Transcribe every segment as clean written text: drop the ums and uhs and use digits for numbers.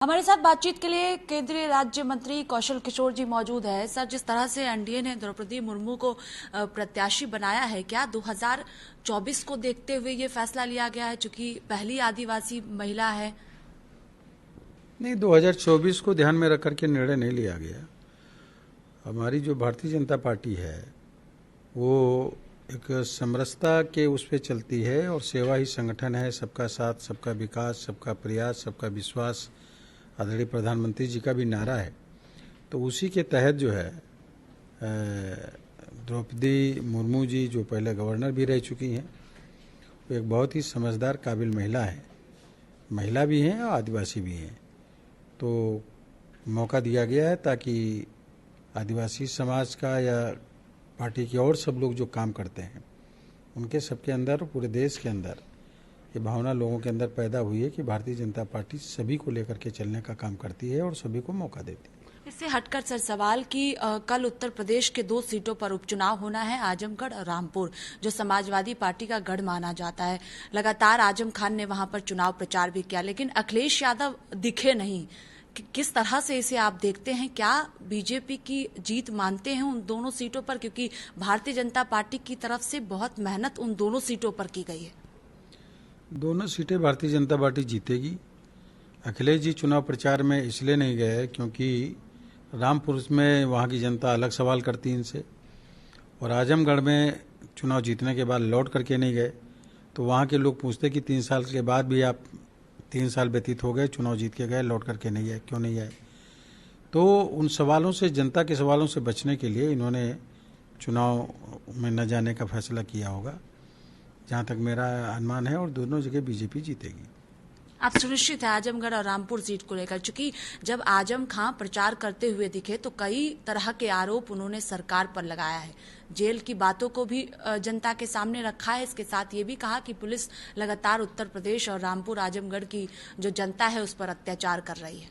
हमारे साथ बातचीत के लिए केंद्रीय राज्य मंत्री कौशल किशोर जी मौजूद है। सर, जिस तरह से एनडीए ने द्रौपदी मुर्मू को प्रत्याशी बनाया है, क्या 2024 को देखते हुए ये फैसला लिया गया है, चूंकि पहली आदिवासी महिला है? नहीं, 2024 को ध्यान में रख करके निर्णय नहीं लिया गया। हमारी जो भारतीय जनता पार्टी है वो एक समरसता के उस पर चलती है और सेवा ही संगठन है। सबका साथ, सबका विकास, सबका प्रयास, सबका विश्वास आदरणीय प्रधानमंत्री जी का भी नारा है। तो उसी के तहत जो है द्रौपदी मुर्मू जी, जो पहले गवर्नर भी रह चुकी हैं, वो एक बहुत ही समझदार काबिल महिला है। महिला भी हैं और आदिवासी भी हैं। तो मौका दिया गया है ताकि आदिवासी समाज का या पार्टी के और सब लोग जो काम करते हैं उनके सबके अंदर, पूरे देश के अंदर ये भावना लोगों के अंदर पैदा हुई है कि भारतीय जनता पार्टी सभी को लेकर के चलने का काम करती है और सभी को मौका देती है। इससे हटकर सर सवाल कि कल उत्तर प्रदेश के 2 सीटों पर उपचुनाव होना है, आजमगढ़ और रामपुर, जो समाजवादी पार्टी का गढ़ माना जाता है। लगातार आजम खान ने वहां पर चुनाव प्रचार भी किया, लेकिन अखिलेश यादव दिखे नहीं। किस तरह से इसे आप देखते हैं? क्या बीजेपी की जीत मानते हैं उन दोनों सीटों पर? क्योंकि भारतीय जनता पार्टी की तरफ से बहुत मेहनत उन दोनों सीटों पर की गई है। दोनों सीटें भारतीय जनता पार्टी जीतेगी। अखिलेश जी चुनाव प्रचार में इसलिए नहीं गए क्योंकि रामपुर में वहाँ की जनता अलग सवाल करती इनसे, और आजमगढ़ में चुनाव जीतने के बाद लौट करके नहीं गए। तो वहाँ के लोग पूछते कि 3 साल के बाद भी आप 3 साल व्यतीत हो गए, चुनाव जीत के गए, लौट करके नहीं आए, क्यों नहीं आए? तो उन सवालों से, जनता के सवालों से बचने के लिए इन्होंने चुनाव में न जाने का फैसला किया होगा, जहाँ तक मेरा अनुमान है। और दोनों जगह बीजेपी जीतेगी। आप सुनिश्चित है आजमगढ़ और रामपुर सीट को लेकर? चूंकि जब आजम खां प्रचार करते हुए दिखे तो कई तरह के आरोप उन्होंने सरकार पर लगाया है। जेल की बातों को भी जनता के सामने रखा है। इसके साथ ये भी कहा कि पुलिस लगातार उत्तर प्रदेश और रामपुर आजमगढ़ की जो जनता है उस पर अत्याचार कर रही है।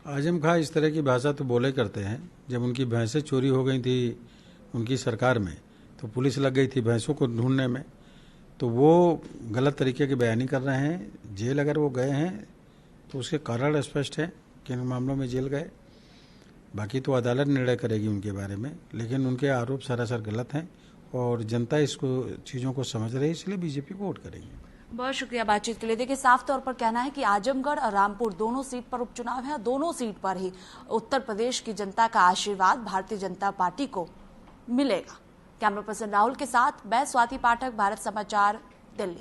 आजम खां इस तरह की भाषा तो बोले करते हैं। जब उनकी भैंसें चोरी हो गई थी उनकी सरकार में, तो पुलिस लग गई थी भैंसों को ढूंढने में। तो वो गलत तरीके की बयानी कर रहे हैं। जेल अगर वो गए हैं तो उसके कारण स्पष्ट है किन मामलों में जेल गए। बाकी तो अदालत निर्णय करेगी उनके बारे में, लेकिन उनके आरोप सरासर गलत हैं और जनता इसको चीज़ों को समझ रही है, इसलिए बीजेपी को वोट करेगी। बहुत शुक्रिया बातचीत के लिए। देखिए, साफ तौर पर कहना है कि आजमगढ़ और रामपुर दोनों सीट पर उपचुनाव है और दोनों सीट पर ही उत्तर प्रदेश की जनता का आशीर्वाद भारतीय जनता पार्टी को मिलेगा। कैमरा पर्सन राहुल के साथ मैं स्वाति पाठक, भारत समाचार, दिल्ली।